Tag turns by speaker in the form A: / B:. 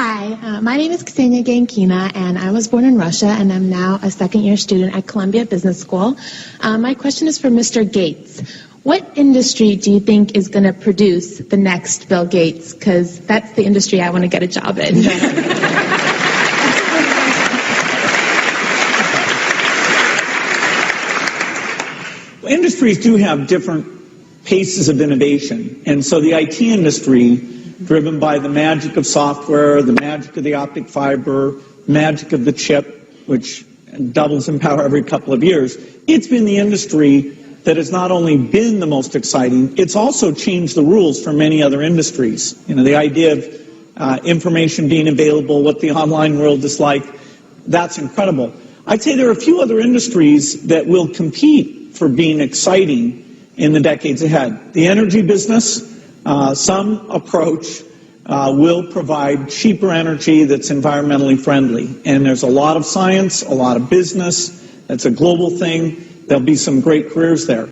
A: Hi, my name is Ksenia Gankina, and I was born in Russia, and I'm now a second-year student at Columbia Business School. My question is for Mr. Gates. What industry do you think is going to produce the next Bill Gates? Because that's the industry I want to get a job in.
B: Industries do have different paces of innovation, and so the IT industry, driven by the magic of software, the magic of the optic fiber, magic of the chip, which doubles in power every couple of years, it's been the industry that has not only been the most exciting, it's also changed the rules for many other industries. You know, the idea of information being available, what the online world is like, that's incredible. I'd say there are a few other industries that will compete for being exciting in the decades ahead. The energy business, some approach will provide cheaper energy that's environmentally friendly. And there's a lot of science, a lot of business. That's a global thing. There'll be some great careers there.